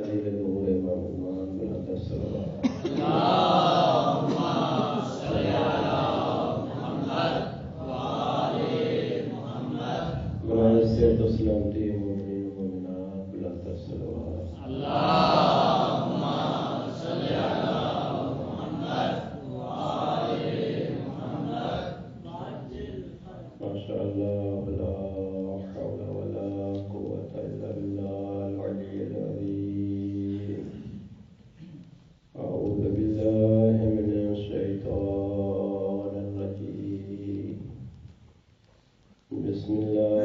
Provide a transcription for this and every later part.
الهادي لنور إمام بلند الصلوات اللهم صل على محمد وآل محمد برائے صحت و سلامتی مومنین و مومنات بلند الصلوات اللهم صل على محمد وآل محمد ما شاء الله لا حول ولا قوة إلا بالله العلي العظيم أعوذ بالله من الشيطان الرجيم بسم الله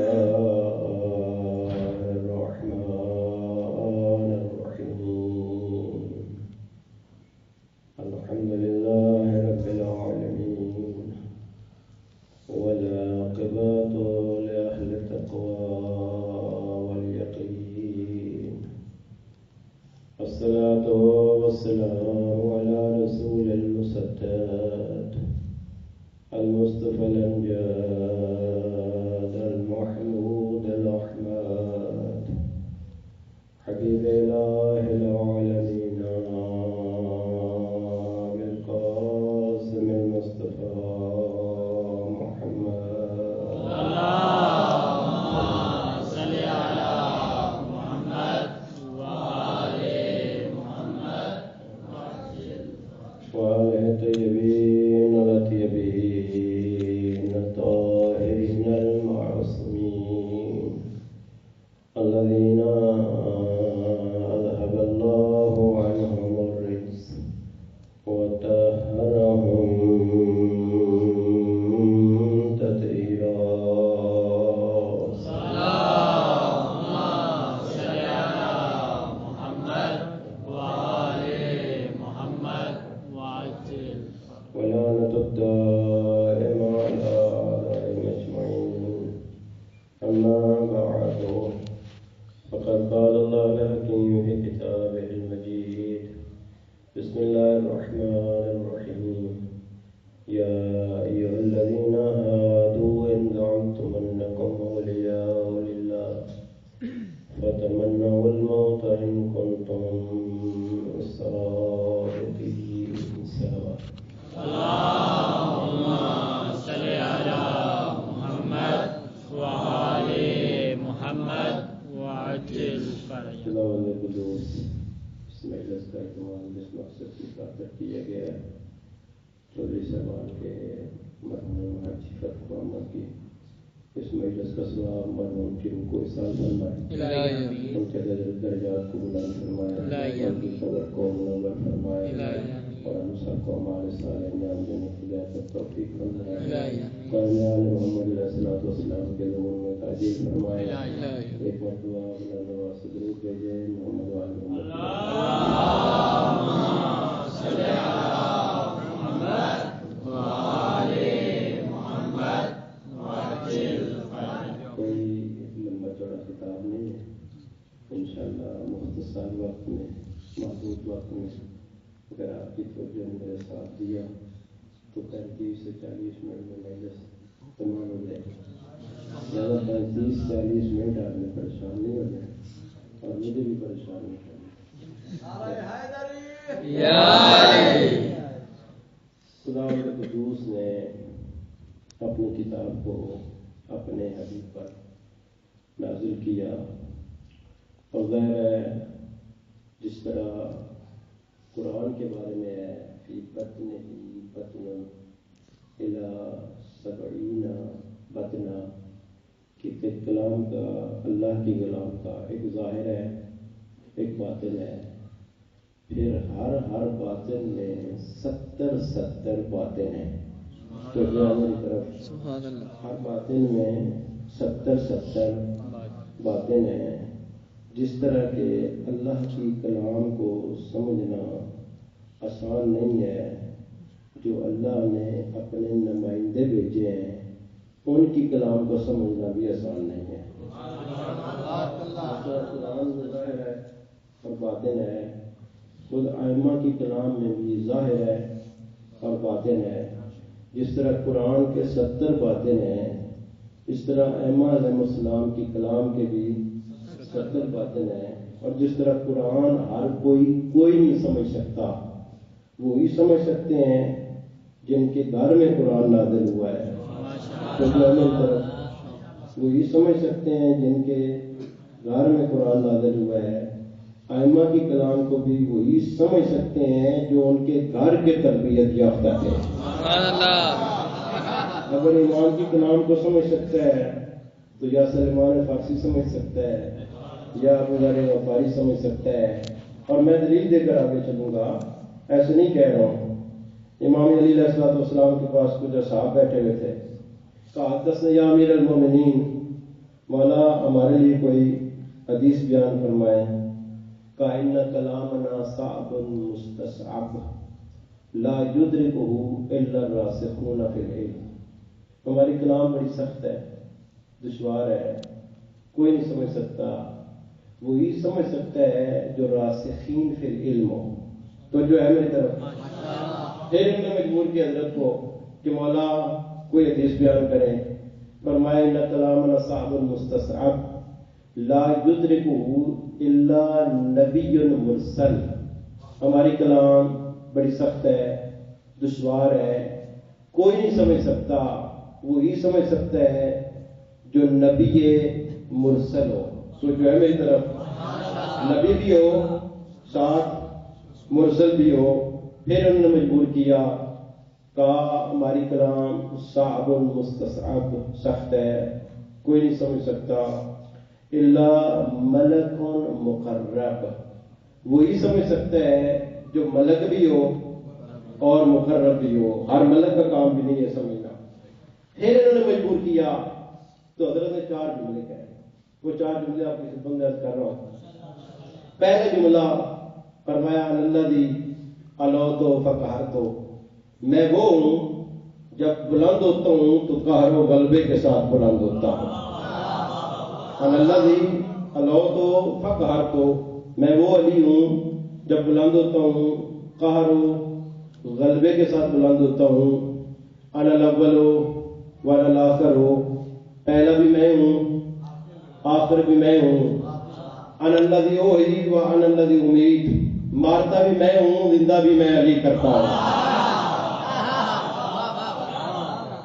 الرحمن الرحيم الحمد لله رب العالمين والعاقبة لأهل التقوى واليقين الصلاة والسلام على رسول المسدد المصطفى الأمجاد المحمود الأحمد حبيب إله العالمين بالقاسم المصطفى محمد اللهم صل على محمد وآل محمد وآله الطيبين الطيبين الطاهرين المعصومين الذين أذهب الله عنهم الرجس وطهرهم تطهيرا اللهم صل على محمد وآل محمد وعجل ولعنة الدائمة على أعدائهم أجمعين أما بعد فقد قال الله الحكيم في كتابه المجيد بسم الله الرحمن الرحيم يا أيها الذين هادوا إن زعمتم أنكم أولياء لله فتمنوا الموت إن كنتم صادقين اللهم صل على محمد وآل محمد وعجل فرجه خداوند قدوس اس مجلس کا اہتمام جس مقصد کی خاطر کیا گیا ہے چودھری صاحبان کے مرحوم حاجی فتح محمد کی اس مجلس کا ثواب مرحوم کی روح کو احسان فرمائے ان کے درجات کو بلند فرمائے ان کی قبر کو منور فرمائے اور ہم سب کو ہمارے سارے انجام دینے کی ہدایت توفیق فرمائے قائمین محمد علیہ الصلوۃ والسلام کے ظہور میں تاجیل فرمائے ایک مرتبہ بلند آواز سے درود بھیجے محمد وآل محمد اللهم صل على محمد وآل محمد وعجل فرجه کوئی لمبا چوڑا خطاب نہیں ہے انشاءاللہ مختصر وقت میں محدود وقت میں اگر آپ کی توجہ نے میرے ساتھ دیا تو 35 سے 40 منٹ میں مجلس تمام ہو جائے گی زیادہ 35-40 منٹ آپ نے پریشان نہیں ہو جائے اور مجھے بھی پریشان نہیں کرنا خدا قدوس نے اپنی کتاب کو اپنے حبیب پر نازل کیا اور ظاہر ہے جس طرح قرآن کے بارے میں ہے فی بطنہ بطن الی 70 بطنا کہ کلام کا اللہ کی کلام کا ایک ظاہر ہے ایک باطن ہے پھر ہر باطن میں 70 باطن ہیں تو میری طرف ہر باطن میں 70 باطن ہیں جس طرح کہ اللہ کی کلام کو سمجھنا آسان نہیں ہے جو اللہ نے اپنے نمائندے بھیجے ہیں ان کی کلام کو سمجھنا بھی آسان نہیں ہے قرآن ظاہر ہے اور باطن ہے خود ائمہ کی کلام میں بھی ظاہر ہے اور باطن ہے جس طرح قرآن کے 70 باطن ہیں اس طرح ائمہ علیہ السلام کی کلام کے بھی 70 باطن ہیں اور جس طرح قرآن ہر کوئی نہیں سمجھ سکتا، وہی سمجھ سکتے ہیں جن کے گھر میں قرآن نازل ہوا ہے، تو طرف وہی سمجھ سکتے ہیں جن کے گھر میں قرآن نازل ہوا ہے۔ ائمہ کی کلام کو بھی وہی سمجھ سکتے ہیں جو ان کے گھر کے تربیت یافتہ تھے۔ اگر امام کی کلام کو سمجھ سکتا ہے تو یا سلمان فارسی سمجھ سکتا ہے یا ابو ذر غفاری سمجھ سکتا ہے، اور میں دلیل دے کر آگے چلوں گا، ایسے نہیں کہہ رہا ہوں۔ امام علی علیہ السلام کے پاس کچھ اصحاب بیٹھے ہوئے تھے، کہا حدثنا یا امیر المومنین، مولا ہمارے لیے کوئی حدیث بیان فرمائے۔ کہا ان کلامنا صعب مستصعب لا یدرکہ الا الراسخون فی العلم، ہماری کلام بڑی سخت ہے، دشوار ہے، کوئی نہیں سمجھ سکتا، وہی سمجھ سکتا ہے جو راسخین فی العلم ہو۔ تو جو ہے میری طرف پھر انہوں نے مجبور کیا حضرت کو کہ مولا کوئی حدیث بیان کریں۔ فرمایا ان کلامنا صعب مستصعب لا یدرکہ الا نبی مرسل، ہماری کلام بڑی سخت ہے، دشوار ہے، کوئی نہیں سمجھ سکتا، وہی سمجھ سکتا ہے جو نبی مرسل ہو۔ تو جو ہے میری طرف نبی بھی ہو ساتھ مرسل بھی ہو۔ پھر انہوں نے مجبور کیا، کہا ہماری کلام صعب مستصعب، سخت ہے، کوئی نہیں سمجھ سکتا، الا ملک مقرب، وہی سمجھ سکتا ہے جو ملک بھی ہو اور مقرب بھی ہو، ہر ملک کا کام بھی نہیں ہے سمجھنا۔ پھر انہوں نے مجبور کیا تو حضرت نے 4 جملے کہے، وہ 4 جملے آپ کی خدمت میں عرض کر رہا ہوں۔ پہلا جملہ فرمایا ان الذی علوت فقہرت، میں وہ ہوں جب بلند ہوتا ہوں تو قہر و غلبے کے ساتھ بلند ہوتا ہوں۔ ان الذی علوت فقہرت، میں وہ علی ہوں جب بلند ہوتا ہوں قہر و غلبے کے ساتھ بلند ہوتا ہوں۔ انا الاول وانا الاخر، پہلا بھی میں ہوں آخر بھی میں ہوں۔ انا الذی اوحی وانا الذی امیت، مارتا بھی میں ہوں زندہ بھی میں علی کرتا ہوں۔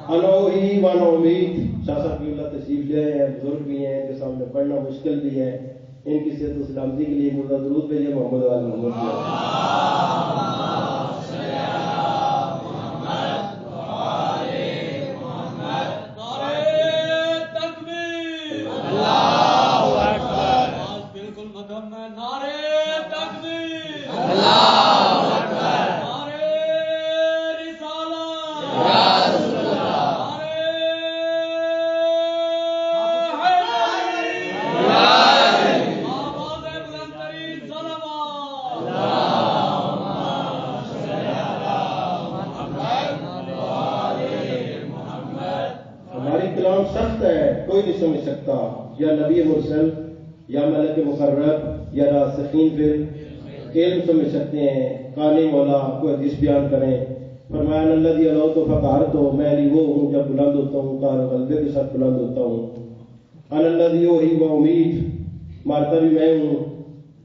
انا اوحی وانا امیت، شاہ صاحب کی اللہ تشریف لے آئے ہیں، بزرگ بھی ہیں، ان کے سامنے پڑھنا مشکل بھی ہے، ان کی صحت و سلامتی کے لیے مرد درود بھیجے محمد وآل محمد۔ سمجھ سکتا، یا نبی مرسل یا ملک مقرب یا راسخین فی علم سمجھ سکتے ہیں۔ قالی مولا کوئی حدیث بیان کریں۔ فرمایا ان الذی علوت فقہرت، میں علی وہ ہوں جب بلند ہوتا ہوں قہر غلبے کے ساتھ بلند ہوتا ہوں۔ ان الذی اوحی و امیت، مارتا بھی میں ہوں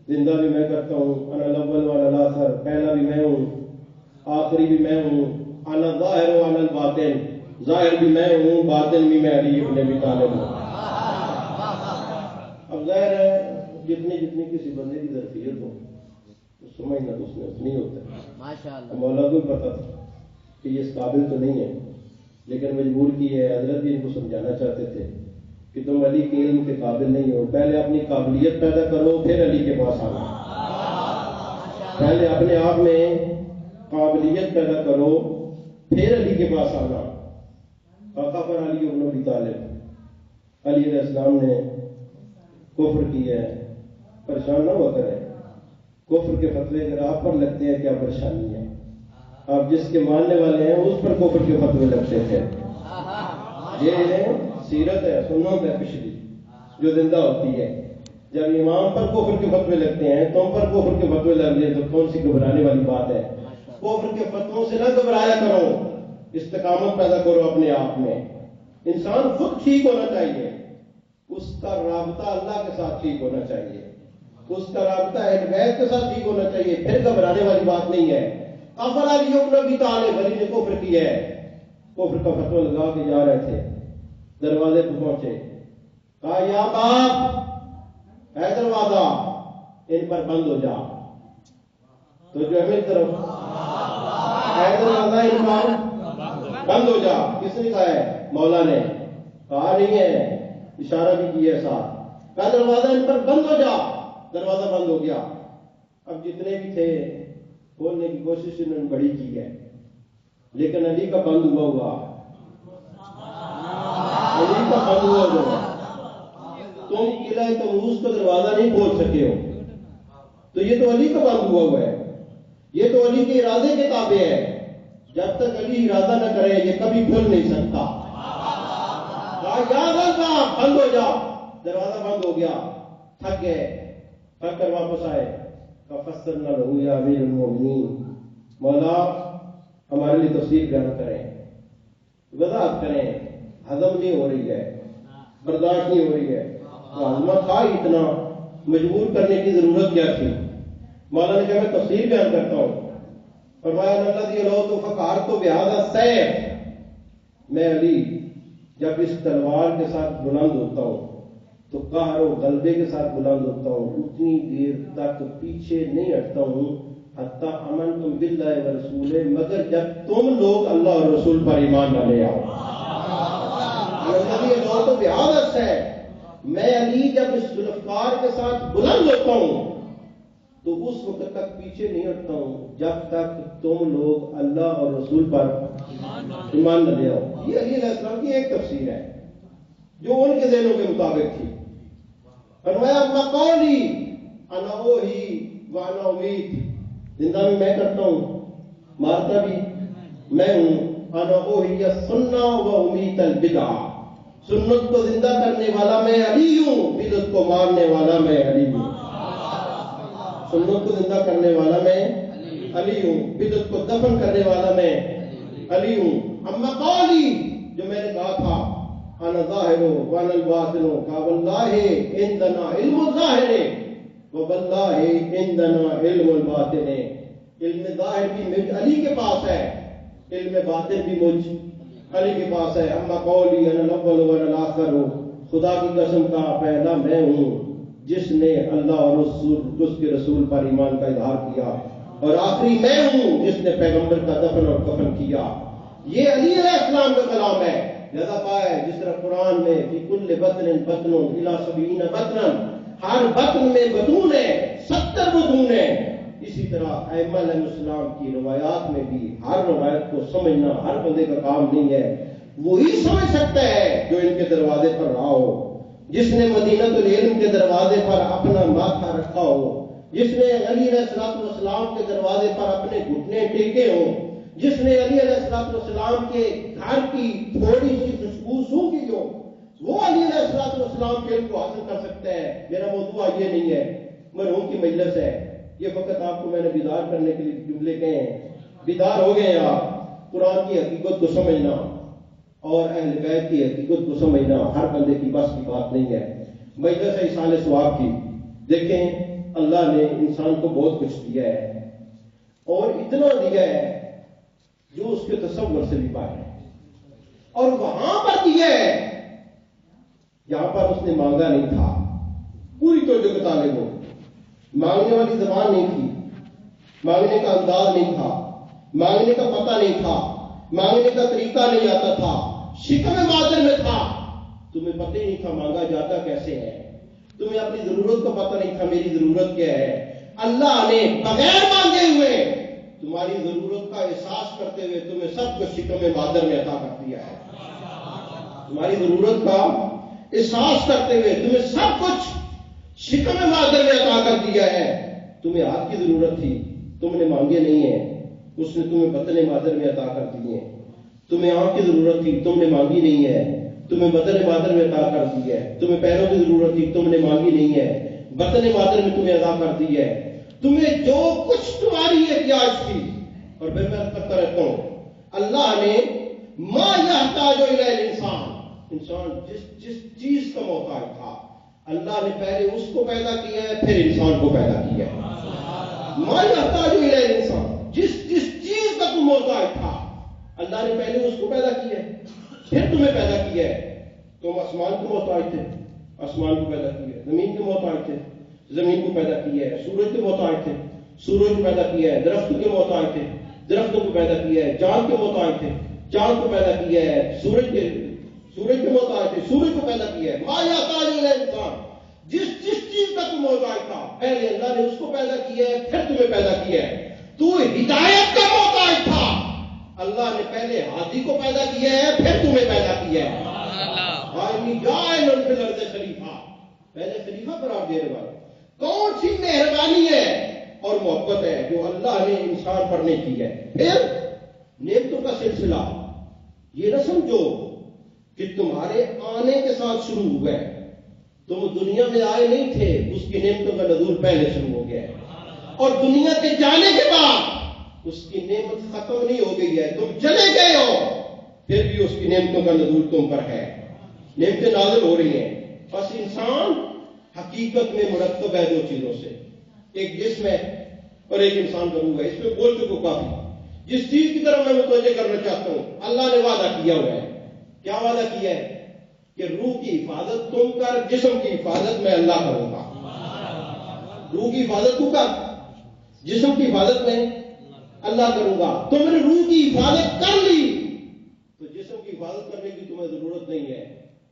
زندہ بھی میں کرتا ہوں۔ انا الاول وانا الاخر، پہلا بھی میں ہوں آخری بھی میں ہوں۔ انا الظاہر وانا الباطن، ظاہر بھی میں ہوں باطن بھی میں علی ابن ابی طالب ہوں۔ اب ظاہر ہے جتنی کسی بندے کی ظرفیت ہو سمجھنا تو اس میں اتنی ہوتا ہے۔ مولا کو پتا تھا کہ یہ اس قابل تو نہیں ہے، لیکن مجبور کی ہے۔ حضرت بھی ان کو سمجھانا چاہتے تھے کہ تم علی کے علم کے قابل نہیں ہو، پہلے اپنی قابلیت پیدا کرو پھر علی کے پاس آنا، پہلے اپنے آپ میں قابلیت پیدا کرو پھر علی کے پاس آنا۔ آقا پر علی ابن ابی طالب، علی علیہ السلام نے کفر کیا ہے، پریشان نہ ہوا کریں، کفر کے فتوے اگر آپ پر لگتے ہیں کیا پریشانی ہے؟ آپ جس کے ماننے والے ہیں اس پر کفر کے فتوے لگتے تھے۔ یہ سیرت ہے، سنت ہے پچھلی جو زندہ ہوتی ہے۔ جب امام پر کفر کے فتوے لگتے ہیں، تم پر کفر کے فتوے لگ جائے تو کون سی گھبرانے والی بات ہے؟ کفر کے فتووں سے نہ گھبرایا کرو، استقامت پیدا کرو اپنے آپ میں۔ انسان خود ٹھیک ہونا چاہیے، اس کا رابطہ اللہ کے ساتھ ٹھیک ہونا چاہیے۔ اس کا رابطہ اہل بیت کے ساتھ ٹھیک ہونا چاہیے، پھر گھبرانے والی بات نہیں ہے۔ افلا یؤمنون ابی طالب، علی نے کفر کیا ہے، کفر کا فتویٰ لگا کے جا رہے تھے، دروازے پہ پہنچے، کہا یا باپ اے دروازہ ان پر بند ہو جا، تو جو ہے میری طرف اے دروازہ ان پر بند ہو جا، کس نے کہا ہے؟ مولا نے کہا نہیں ہے، اشارہ بھی کیا ہے ساتھ، کہا دروازہ ان پر بند ہو جا، دروازہ بند ہو گیا۔ اب جتنے بھی تھے کھولنے کی کوشش انہوں نے بڑی کی ہے، لیکن علی کا بند ہوا علی کا بند ہوا تم قلعہ طموس کا دروازہ نہیں کھول سکے ہو، تو یہ تو علی کا بند ہوا ہے، یہ تو علی کے ارادے کے تابع ہے، جب تک علی ارادہ نہ کرے یہ کبھی کھل نہیں سکتا۔ بند ہو جا، دروازہ بند ہو گیا، تھک گئے، تھک کر واپس آئے، فَفَسَّرْنَا لَهُ يَا أَمِيرَ الْمُؤْمِنِينَ، مولا ہمارے لیے تفسیر بیان کریں، وضاحت کریں، ہضم نہیں ہو رہی ہے، برداشت نہیں ہو رہی ہے، ہضمہ تھا اتنا، مجبور کرنے کی ضرورت کیا تھی؟ مولا نے کہا میں تفسیر بیان کرتا ہوں، فرمایا الذی لو فقہرت بہذا السیف، میں علی جب اس تلوار کے ساتھ بلند ہوتا ہوں تو قہر و غلبے کے ساتھ بلند ہوتا ہوں، اتنی دیر تک پیچھے نہیں ہٹتا ہوں حتی آمنتم باللہ ورسولہ، مگر جب تم لوگ اللہ اور رسول پر ایمان نہ لے آؤ۔ الذی لو بہذا السیف، میں علی جب اس ذوالفقار کے ساتھ بلند ہوتا ہوں تو اس وقت تک پیچھے نہیں ہٹتا ہوں جب تک تم لوگ اللہ اور رسول پر ایمان نہ لے آؤ۔ یہ علی علیہ السلام کی ایک تفسیر ہے جو ان کے ذہنوں کے مطابق تھی۔ فرمایا اما قولی انا اوحی وانا امید، زندہ بھی میں کرتا ہوں، مارتا بھی میں ہوں، انا اوحی السنہ و امید البدع، سنت کو زندہ کرنے والا میں علی ہوں، بدعت کو مارنے والا میں علی ہوں۔ سنت کو زندہ کرنے والا میں علی ہوں، بدعت کو دفن کرنے والا میں علی ہوں۔ اما قولی، جو میں نے کہا تھا انا ظاہر وانا الباطن، کا واللہ عندنا علم الظاہر و واللہ عندنا علم الباطن، علم ظاہر بھی مجھ علی کے پاس ہے، علم باطن بھی مجھ علی کے پاس ہے۔ اما قولی انا الاول وانا الاخر، خدا کی قسم کا پہلا میں ہوں جس نے اللہ اور اس کے رسول پر ایمان کا اظہار کیا، اور آخری میں ہوں جس نے پیغمبر کا دفن اور کفن کیا۔ یہ علی علیہ السلام کا کلام ہے، لہذا کہا ہے جس طرح قرآن میں فی کل بطن بطن الی 70 بطنا، ہر بطن میں بطون ہے، 70 بطون ہے، اسی طرح ائمہ علیہ السلام کی روایات میں بھی ہر روایت کو سمجھنا ہر بندے کا کام نہیں ہے، وہی سمجھ سکتا ہے جو ان کے دروازے پر رہا ہو، جس نے مدینۃ العلم کے دروازے پر اپنا ماتھا رکھا ہو، جس نے علی علیہ السلام کے دروازے پر اپنے گھٹنے ٹیکے ہوں، جس نے علی علیہ السلام کے گھر کی تھوڑی سی خوشبو سونگھی ہو، وہ علی علیہ السلام کے علم کو حاصل کر سکتا ہے۔ میرا موضوع یہ نہیں ہے، مرحوم کی مجلس ہے، یہ فقط آپ کو میں نے بیدار کرنے کے لیے جملے کہے ہیں، بیدار ہو گئے آپ، قرآن کی حقیقت کو سمجھنا اور اہل بیت کی حقیقت کو سمجھنا ہر بندے کی بس کی بات نہیں ہے۔ مجلس ہے ایصال ثواب کی، دیکھیں اللہ نے انسان کو بہت کچھ دیا ہے، اور اتنا دیا ہے جو اس کے تصور سے بھی باہر ہے، اور وہاں پر دیا ہے جہاں پر اس نے مانگا نہیں تھا۔ پوری توجہ کے طالب ہو، مانگنے والی زبان نہیں تھی، مانگنے کا انداز نہیں تھا، مانگنے کا پتہ نہیں تھا، مانگنے کا طریقہ نہیں آتا تھا، شکم مادر میں تھا، تمہیں پتہ ہی نہیں تھا مانگا جاتا کیسے ہے، تمہیں اپنی ضرورت کا پتہ نہیں تھا میری ضرورت کیا ہے۔ اللہ نے بغیر مانگے ہوئے تمہاری ضرورت کا احساس کرتے ہوئے تمہیں سب کچھ شکم مادر میں عطا کر دیا ہے، تمہاری ضرورت کا احساس کرتے ہوئے تمہیں سب کچھ شکم مادر میں عطا کر دیا ہے۔ تمہیں ہاتھ کی ضرورت تھی، تم نے مانگے نہیں ہیں، اس نے تمہیں بطن مادر میں عطا کر دیے ہیں۔ تمہیں آنکھ کی ضرورت تھی، تم نے مانگی نہیں ہے، تمہیں بطن مادر میں عطا کر دی ہے۔ تمہیں پیروں کی ضرورت تھی، تم نے مانگی نہیں ہے، بطن مادر میں تمہیں عطا کر دی ہے۔ تمہیں جو کچھ تمہاری احتیاج تھی، اور پھر میں کرتا رہتا ہوں اللہ نے ما یحتاج الی الانسان، انسان جس چیز کا محتاج تھا اللہ نے پہلے اس کو پیدا کیا ہے پھر انسان کو پیدا کیا ہے. ما یحتاج الی الانسان، جس چیز کا تم محتاج تھا اللہ نے پہلے اس کو پیدا کیا ہے پھر تمہیں پیدا کیا ہے. تم آسمان کو محتاج تھے، آسمان کو پیدا کیا ہے. زمین کے محتاج تھے، زمین کو پیدا کیا ہے. سورج کے محتاج تھے، سورج کو پیدا کیا ہے. درخت کے محتاج تھے، درختوں کو پیدا کیا ہے. چاند کے محتاج تھے، چاند کو پیدا کیا ہے. سورج کے محتاج تھے، سورج کو پیدا کیا ہے. ما یحتاج الی الانسان، جس چیز کا تم محتاج تھا پہلے اللہ نے اس کو پیدا کیا ہے پھر تمہیں پیدا کیا ہے. تو ہدایت کا محتاج تھا، اللہ نے پہلے ہادی کو پیدا کیا ہے پھر تمہیں پیدا کیا ہے. خلیفہ، پہلے خلیفہ قرار دینے والا. کون سی مہربانی ہے اور محبت ہے جو اللہ نے انسان پر نہیں کی ہے. پھر نعمتوں کا سلسلہ یہ نہ سمجھو کہ تمہارے آنے کے ساتھ شروع ہوا ہے. تم دنیا میں آئے نہیں تھے، اس کی نعمتوں کا نزول پہلے شروع ہو گیا ہے. اور دنیا کے جانے کے بعد اس کی نعمت ختم نہیں ہو گئی ہے. تم چلے گئے ہو پھر بھی اس کی نعمتوں کا نزول تم پر ہے. نعمتیں نازل ہو رہی ہیں. بس انسان حقیقت میں مرتب ہے دو چیزوں سے، ایک جسم ہے اور ایک انسان کا روح ہے. اس میں بول چکو کافی. جس چیز کی طرف میں متوجہ کرنا چاہتا ہوں، اللہ نے وعدہ کیا ہوا ہے. کیا وعدہ کیا ہے؟ کہ روح کی حفاظت تم کر، جسم کی حفاظت میں اللہ کروں گا. روح کی حفاظت تو کر، جسم کی حفاظت میں اللہ کروں گا. تم نے روح کی حفاظت کر لی تو جسم کی حفاظت کرنے کی تمہیں ضرورت نہیں ہے.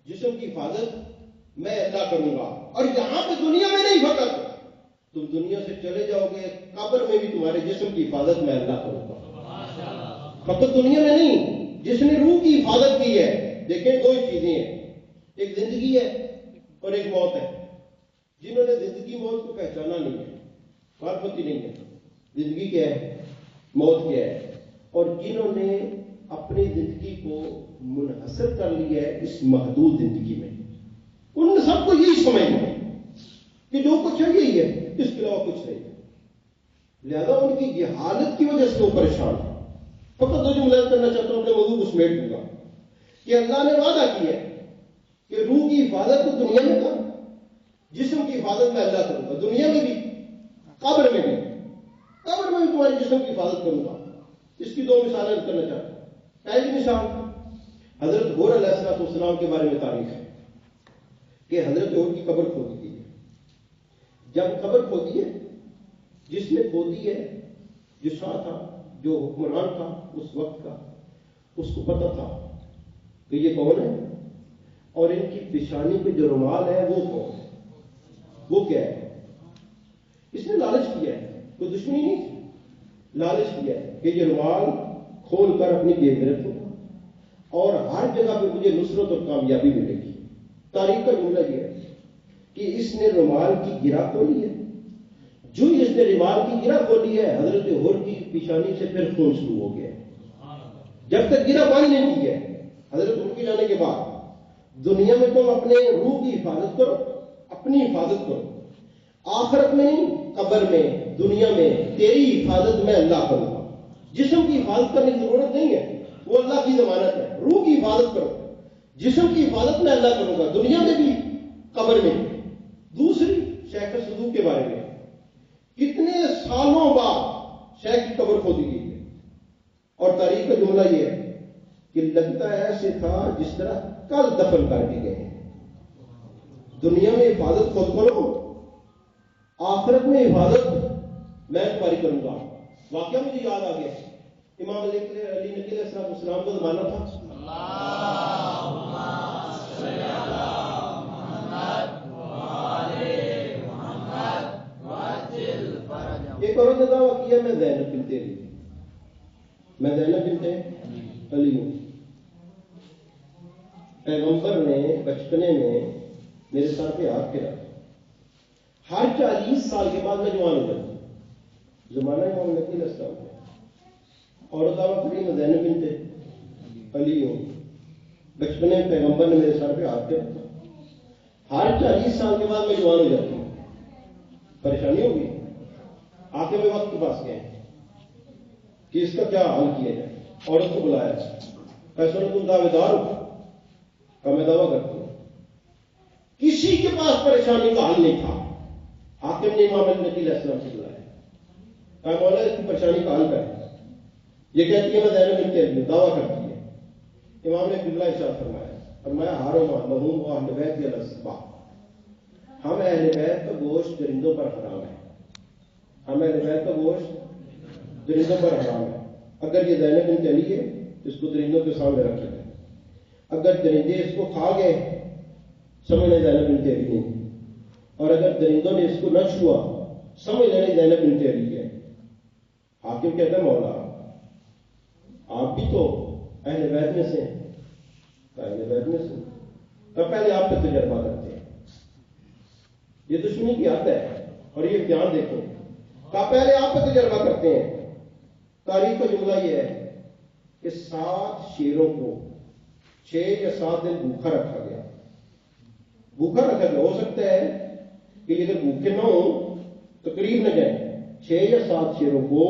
جسم کی حفاظت میں اللہ کروں گا. اور یہاں پہ دنیا میں نہیں، فقط تم دنیا سے چلے جاؤ گے قبر میں بھی تمہارے جسم کی حفاظت میں اللہ کروں گا. فقط دنیا میں نہیں، جس نے روح کی حفاظت کی ہے. دیکھیں دو ہی چیزیں ہیں، ایک زندگی ہے اور ایک موت ہے. جنہوں نے زندگی موت کو پہچانا نہیں ہے، معرفت ہی نہیں ہے زندگی کیا ہے موت کیا ہے، اور جنہوں نے اپنی زندگی کو منحصر کر لیا ہے اس محدود زندگی میں، ان سب کو یہی سمجھنا کہ جو کچھ ہے یہی ہے، اس کے علاوہ کچھ نہیں. لہذا ان کی جہالت کی وجہ سے وہ پریشان ہے. فقط دو جملے کرنا چاہتا ہوں، اپنے موضوع کو سمیٹ دوں گا کہ اللہ نے وعدہ کیا ہے کہ روح کی حفاظت تو دنیا میں کر، جسم کی حفاظت میں اللہ کروں گا. دنیا میں بھی، قبر میں بھی. قبر میں بھی تمہاری جسم کی حفاظت کروں گا. اس کی دو مثالیں کرنا چاہتا ہوں. پہلی مثال حضرت ہور علیہ السلام کے بارے میں تاریخ ہے کہ حضرت ہور کی قبر کھودی گئی. جب قبر کھودی ہے، جس نے کھودی ہے، جو شاہ تھا، جو حکمران تھا اس وقت کا، اس کو پتہ تھا کہ یہ کون ہے اور ان کی پیشانی پہ جو رومال ہے وہ کون ہے، وہ کیا ہے. اس نے لالچ کیا ہے، کوئی دشمنی نہیں تھی، لالچ کیا ہے کہ یہ رومال کھول کر اپنی جیب میں رکھوں گا اور ہر جگہ پہ مجھے نصرت اور کامیابی ملے گی. تاریخ کا جملہ یہ ہے کہ اس نے رومال کی گرہ کھولی ہے. جو ہی اس نے رومال کی گرہ کھولی ہے، حضرت ہور کی پیشانی سے پھر خون شروع ہو گیا. جب تک گرہ بند نہیں کی ہے حضرت ہور کے جانے کے بعد. دنیا میں تم اپنے روح کی حفاظت کرو، اپنی حفاظت کرو. آخرت میں نہیں، قبر میں، دنیا میں تیری حفاظت میں اللہ کروں گا. جسم کی حفاظت کرنے کی ضرورت نہیں ہے، وہ اللہ کی ضمانت ہے. روح کی حفاظت کرو، جسم کی حفاظت میں اللہ کروں گا، دنیا میں بھی قبر میں بھی. دوسری شیخ صدوق کے بارے میں، کتنے سالوں بعد شیخ کی قبر کھودی گئی ہے اور تاریخ کا جملہ یہ ہے کہ لگتا ہے ایسے تھا جس طرح کل دفن کر کے گئے. دنیا میں حفاظت خود کرو، آخرت میں حفاظت میں تمہاری کروں گا. واقعہ مجھے یاد آ گیا، امام علی نبی علیہ السلام کا زمانہ تھا. ایک عورت نے دعویٰ کیا میں زینب بنت علی، میں زینب بنت علی ہوں. پیغمبر نے بچپنے میں میرے سر پہ ہاتھ پھیرا. ہر 40 سال کے بعد میں جوان ہو جاتا ہوں. زمانہ امام نبی علیہ السلام ہے. اور دعویٰ کری میں زینب بنت علی ہوں. بچپنے میں پیغمبر نے میرے سر پہ ہاتھ پھیرا. ہر 40 سال کے بعد میں جوان ہو جاتی ہوں. پریشانی ہوگی. آخر میں وقت کے پاس گئے کہ اس کا کیا حل کیا جائے. عورت کو بلایا، فیصلہ تم دعوے دار ہو؟ کا میں دعویٰ کرتا ہوں کسی کے پاس پاس پریشانی کا حل نہیں تھا. حاکم نے امام علی نقی علیہ السلام سے بلایا، کہا مولا اس کی پریشانی کا حل کریں. یہ کہتی ہے میں زینب بنت ابی دعویٰ کرتی ہے. امام نے قبلہ ارشاد فرمایا حرم لہم و اہل بیت الاسباع، ہم اہل بیت کا گوشت درندوں پر حرام ہے. ہم اہل بیت کا گوشت درندوں پر حرام ہے. اگر یہ زینب بنت علی ہے اس کو درندوں کے سامنے رکھ لیں. اگر درندے اس کو کھا گئے سمجھ لیں زینب بنت علی نہیں، اور اگر درندوں نے اس کو نہ چھوا سمجھ لیں زینب بنت علی ہے. حاکم کہتا ہے مولا آپ بھی تو اہل بیت میں سے ہیں. اہل بیت میں سے تو پہلے آپ کا تجربہ کرتے ہیں. یہ دشمنی کی عادت ہے اور یہ امتحان دیکھیں. کہا پہلے آپ کا تجربہ کرتے ہیں. تاریخ کا جملہ یہ ہے کہ 7 شیروں کو 6 یا 7 دن بھوکا رکھا گیا. بھوکا رکھا گیا. ہو سکتا ہے کہ اگر بھوکے نہ ہوں تو قریب نہ جائیں. 6 یا 7 شیروں کو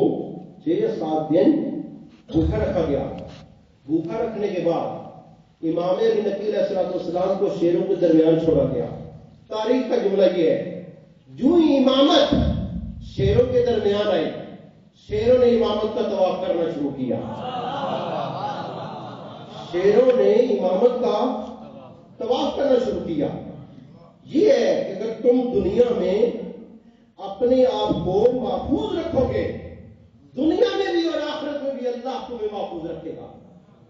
6 یا 7 دن بھوکا رکھا گیا. بھوکا رکھنے کے بعد امام علی نقی علیہ السلام کو شیروں کے درمیان چھوڑا گیا. تاریخ کا جملہ یہ ہے جو ہی امامت شیروں کے درمیان آئی شیروں نے امامت کا طواف کرنا شروع کیا. شیروں نے امامت کا طواف کرنا شروع کیا. یہ ہے کہ اگر تم دنیا میں اپنے آپ کو محفوظ رکھو گے دنیا میں بھی اور آخرت میں بھی اللہ تمہیں محفوظ رکھے گا.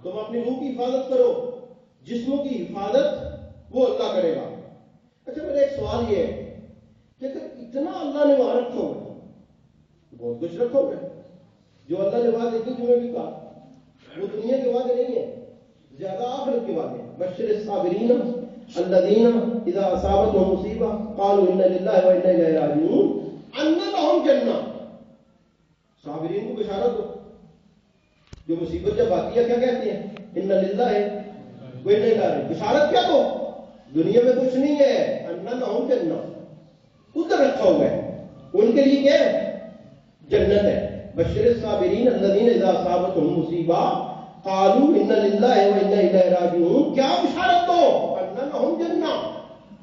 تم اپنی روح کی حفاظت کرو، جسموں کی حفاظت وہ اللہ کرے گا. اچھا میرا ایک سوال یہ ہے کہ اگر اتنا اللہ نے وہاں رکھو گے، بہت کچھ رکھو گے، جو اللہ نے وعدے کی تمہیں بھی کہا وہ دنیا کے وعدے نہیں ہے، زیادہ آخرت کے وعدے. بشر الصابرین الذین اذا اصابتهم مصیبہ قالوا انا للہ وانا الیہ راجعون ان لهم جنہ. صابرین کو بشارت دو جو مصیبت جب آتی ہے کیا کہتے ہیں؟ انا للہ وانا الیہ راجعون. بشارت کیا دو؟ دنیا میں کچھ نہیں ہے، ان لهم جنہ ادھر رکھا ہوا ہے ان کے لیے کیا ہے؟ جنت ہے. بشر الصابرین الذین اذا اصابتهم مصیبہ قالوا انا للہ وانا الیہ راجعون. کیا بشارت دو؟ ان لهم جنہ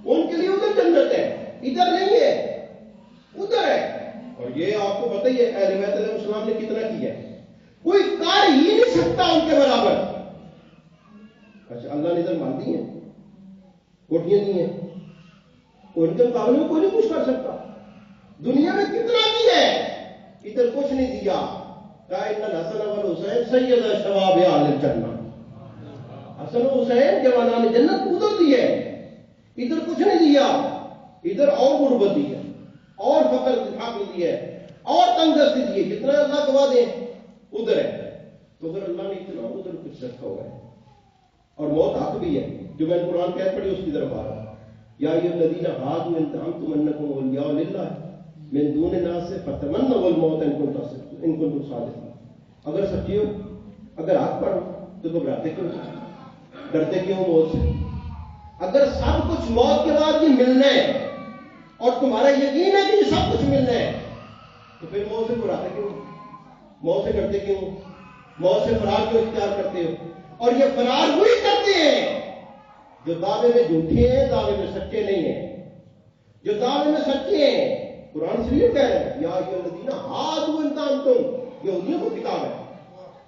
ان کے لیے ادھر جنت ہے، ادھر نہیں ہے ادھر ہے. اور یہ آپ کو پتہ ہی ہے اہل بیت علیہ السلام نے کتنا کیا ہے، کوئی کر ہی نہیں سکتا ان کے برابر. اچھا اللہ نے ادھر مان دی ہیں، کوٹیاں دی ہیں، ان کے مقابلے میں کوئی نہیں کچھ کر سکتا. دنیا میں کتنا دیا ہے ادھر کچھ نہیں دیا. ان الحسن والحسین سید شباب اہل الجنہ. حسن و حسین جوانان جنت ادھر دیے، ادھر کچھ نہیں دیا. ادھر اور غربت دی ہے، اور فقر دی ہے، اور تنگدستی دی ہے. جتنا اللہ کو وعدے ادھر ہے. تو اگر اللہ نے اتنا ادھر کچھ رکھا ہوا ہے اور موت حق بھی ہے جو میں نے قرآن کہہ پڑھی اس کی طرف آ رہا ہوں. یا ایھا الذین ھادوا ان زعمتم انکم اولیاء للہ من دون الناس فتمنوا الموت ان کنتم صادقین. اگر سچی ہو، اگر حق پر ہو تو گھبراتے کیوں، ڈرتے کیوں موت سے؟ اگر سب کچھ موت کے بعد یہ ملنا ہے اور تمہارا یقین ہے کہ یہ سب کچھ ملنا ہے تو پھر موت سے گھبراتے کیوں، موت سے ڈرتے کیوں، موت سے فرار کیوں اختیار کرتے ہو؟ اور یہ فرار وہی کرتے ہیں جو دعوے میں جھوٹے ہیں، دعوے میں سچے نہیں ہیں. جو دعوے میں سچے ہیں قرآن شریف کہہ رہے ہیں یا ایھا الذین ھادوا ان زعمتم، یہودیوں کو کتاب ہے،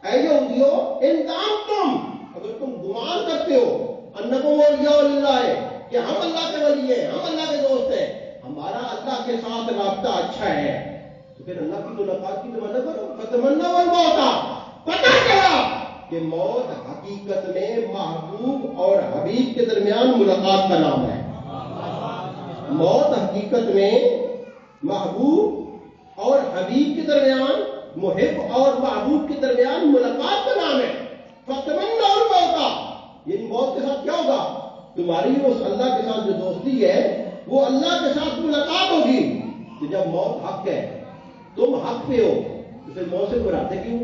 اے یہودیوں ان زعمتم اگر تم گمان کرتے ہو انکم اولیاء للہ کہ ہم اللہ کے ولی ہیں، ہم اللہ کے دوست ہیں، ہمارا اللہ کے ساتھ رابطہ اچھا ہے، تو پھر اللہ کی ملاقات کی تمنا کرو. فتمنوا الموت، پتہ چلا کہ موت حقیقت میں محبوب اور حبیب کے درمیان ملاقات کا نام ہے. موت حقیقت میں محبوب اور حبیب کے درمیان، محب اور محبوب کے درمیان ملاقات کا نام ہے. فتمنوا الموت، یعنی موت کے ساتھ کیا ہوگا؟ تمہاری اس اللہ کے ساتھ جو دوستی ہے وہ اللہ کے ساتھ ملاقات ہوگی. تو جب موت حق ہے، تم حق پہ ہو، تو پھر موت سے گھبراتے کیوں،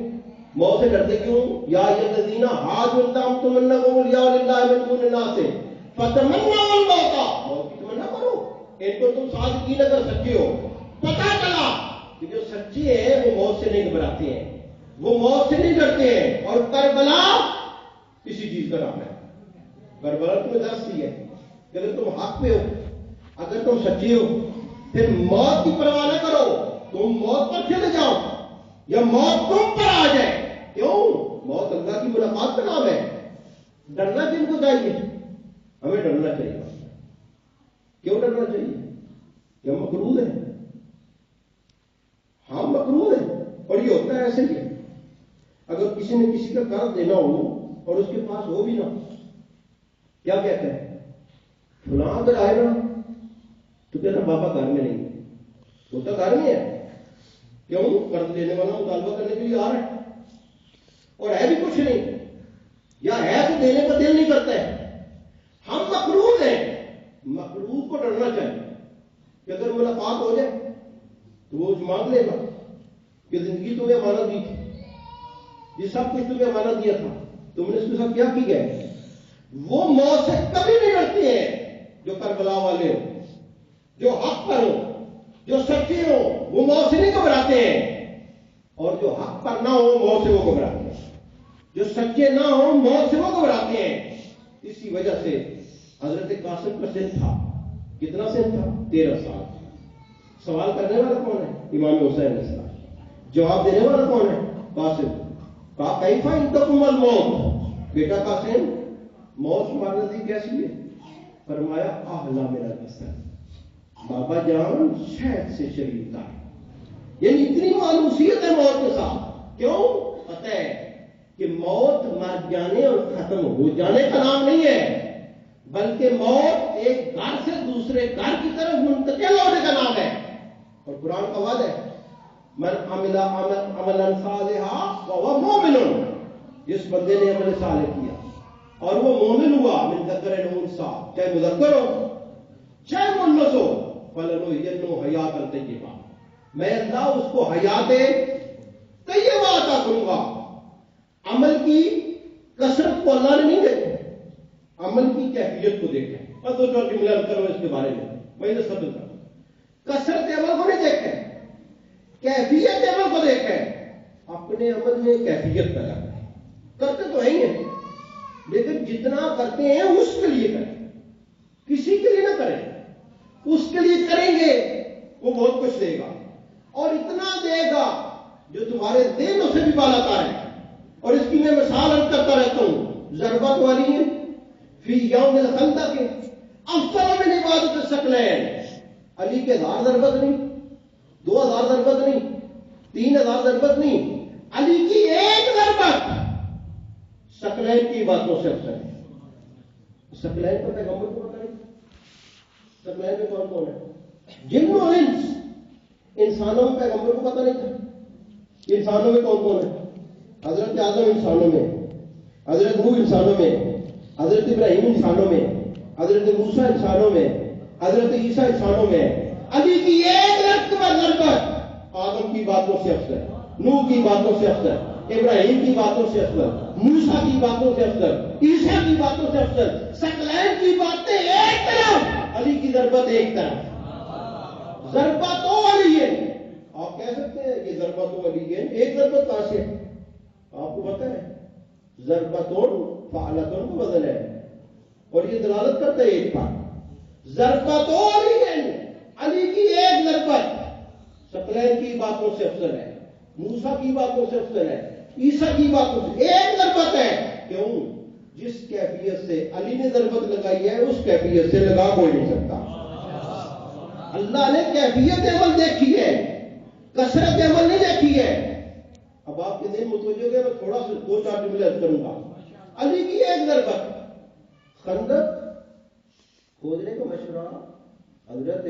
موت سے ڈرتے کیوں؟ یا ایھا الذین ھادوا ان زعمتم انکم اولیاء للہ من دون الناس فتمنوا الموت، موت کی تمنا کرو ان کو تم صادقین اگر سچے ہو. پتہ چلا کہ جو سچے ہیں وہ موت سے نہیں گھبراتے ہیں، وہ موت سے نہیں ڈرتے ہیں. اور کربلا اسی چیز کا نام ہے. کربلا تمہیں درس دی ہے کہ اگر تم حق پہ ہو اگر تم سچے ہو پھر موت کی پرواہ نہ کرو، تم موت پر چلے جاؤ یا موت تم پر آ جائے۔ کیوں؟ موت اللہ کی ملاقات کا نام ہے۔ ڈرنا کن کو چاہیے؟ ہمیں ڈرنا چاہیے۔ کیوں ڈرنا چاہیے؟ کہ ہم مقروض ہیں، ہم مقروض ہیں، اور یہ ہوتا ہے ایسے ہی ہے۔ اگر کسی نے کسی کا قرض دینا ہو اور اس کے پاس ہو بھی نہ، کیا کہتا ہے؟ فلاں اگر آئے نا تو کہنا بابا گھر میں نہیں، وہ تو گھر میں ہے۔ کیوں؟ قرض لینے والا مطالبہ کرنے کے لیے آ رہا ہے اور ہے بھی کچھ نہیں، یا ہے تو دینے کا دل نہیں کرتا ہے۔ ہم مقروض ہیں۔ مقروض کو ڈرنا چاہیے کہ اگر ملاقات ہو جائے تو وہ مانگ لے گا کہ زندگی تمہیں امانت دی تھی، یہ سب کچھ تمہیں امانت دیا تھا، تم نے اس کے ساتھ کیا کی گئے؟ وہ موت سے کبھی نہیں ڈرتے ہیں جو کربلا والے ہو، جو حق پر ہو، جو سچے ہو، وہ موت سے نہیں گھبراتے ہیں، اور جو حق پر نہ ہو موت سے وہ گھبراتے ہیں، جو سچے نہ ہو موت سے وہ گھبراتے ہیں۔ اسی وجہ سے حضرت قاسم کا سن تھا، کتنا سن تھا؟ 13 سال۔ سوال کرنے والا کون ہے؟ امام حسین علیہ السلام۔ جواب دینے والا کون ہے؟ قاسم۔ کہا کیفا انتقم الموت، بیٹا قاسم موت تمہارے نزدیک کیسی ہے؟ فرمایا احلا من العسل، بابا جان شہد سے شریف تھا۔ یعنی اتنی مانوسیت ہے موت کے ساتھ۔ کیوں؟ پتہ ہے کہ موت مر جانے اور ختم ہو جانے کا نام نہیں ہے، بلکہ موت ایک گھر سے دوسرے گھر کی طرف منتقل ہونے کا نام ہے۔ اور قرآن کا وعدہ ہے من عمل عملا صالحا وهو مومن، جس بندے نے عمل صالح کیا اور وہ مومن ہوا، من ذکر او انثى، چاہے مذکر ہو چاہے مؤنث ہو، فلنحيينه حیاتا طیبہ، میں اللہ اس کو حیات طیبہ عطا کروں گا۔ عمل کی کثرت کو اللہ نے نہیں دیکھا، عمل کی کیفیت کو دیکھا۔ اور دو چار جملے کرو اس کے بارے میں، میں نے ختم کر۔ کثرت عمل کو نہیں دیکھا، کیفیت عمل کو دیکھا۔ اپنے عمل میں کیفیت پیدا کرتے تو ہیں ہی، لیکن جتنا کرتے ہیں اس کے لیے کریں، کسی کے لیے نہ کریں۔ اس کے لیے کریں گے وہ بہت کچھ دے گا، اور اتنا دے گا جو تمہارے ذہنوں سے بھی بالا تر ہے۔ اور اس کی میں مثال عرض کرتا رہتا ہوں، ضربت والی ہے فی یوم الخندق افضل من عبادت الثقلین۔ علی کے 1000 ضربت نہیں، 2000 ضربت نہیں، 3000 ضربت نہیں، علی کی ایک ضربت ثقلین کی باتوں سے افضل ہے۔ ثقلین کو پیغمبر کو پتہ نہیں، ثقلین میں کون کون ہے؟ جن و انس۔ انسانوں میں پیغمبر کو پتہ نہیں تھا انسانوں میں کون کون ہے؟ حضرت آدم انسانوں میں، حضرت نوح انسانوں میں، حضرت ابراہیم انسانوں میں، حضرت موسیٰ انسانوں میں، حضرت عیسیٰ انسانوں میں۔ علی کی ایک ضربت آدم کی باتوں سے افضل، نوح کی باتوں سے افضل، ابراہیم کی باتوں سے افضل، موسیٰ کی باتوں سے افضل، عیسیٰ کی باتوں سے افضل۔ ثقلین کی باتیں ایک طرف، علی کی ضربت ایک طرف۔ ضربت و علی، آپ کہہ سکتے ہیں کہ ضربت و علی، ایک ضربت کہاں سے؟ آپ کو پتہ ہے ضربتون فعلتون کا وزن ہے، اور یہ دلالت کرتا ہے ایک بات۔ ضربت و علی کی ایک ضربت ثقلین کی باتوں سے افضل ہے، موسیٰ کی باتوں سے افضل ہے، عیسیٰ کی باتوں سے ایک ضربت ہے۔ کیوں؟ جس کیفیت سے علی نے ضربت لگائی ہے اس کیفیت سے لگا کوئی نہیں سکتا۔ اللہ نے کیفیت عمل دیکھی ہے، کثرت عمل نہیں دیکھی ہے۔ اب آپ کے دل متوجہ ہو گئے، میں تھوڑا سا 2-4 جملے عرض کروں گا۔ علی کی ایک ضربت، خندق کھودنے کا مشورہ حضرت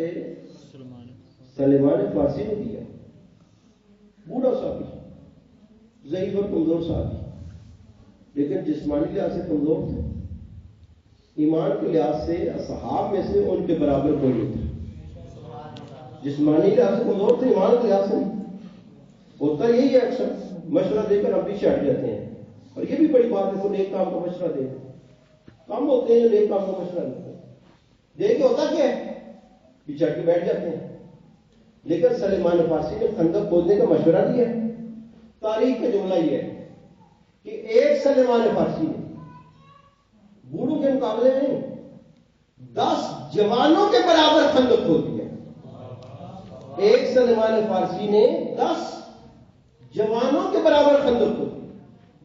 سلیمان فارسی نے دیا، بوڑھا صاحب، ضعیف اور کمزور صاحب، لیکن جسمانی لحاظ سے کمزور تھے، ایمان کے لحاظ سے اصحاب میں سے ان کے برابر کوئی نہیں تھا۔ جسمانی لحاظ سے کمزور تھے، ایمان کے لحاظ سے نہیں۔ ہوتا یہی ہے، اکثر مشورہ دے کر ہم پیچھے ہٹ جاتے ہیں، اور یہ بھی بڑی بات ہے، کوئی نیک کام کا مشورہ دے، کم ہوتے ہیں نیک کام کا مشورہ دے کے ہوتا کیا ہے، پیچھے ہٹ کے بیٹھ جاتے ہیں۔ لیکن سلیمان فارسی نے خندق کھودنے کا مشورہ دیا۔ تاریخ کا جملہ یہ ہے کہ ایک سلیمان فارسی نے بوڑھوں کے مقابلے میں 10 جوانوں کے برابر خندق کھودی ہے. ایک سلمان فارسی نے 10 جوانوں کے برابر خندق کھودی.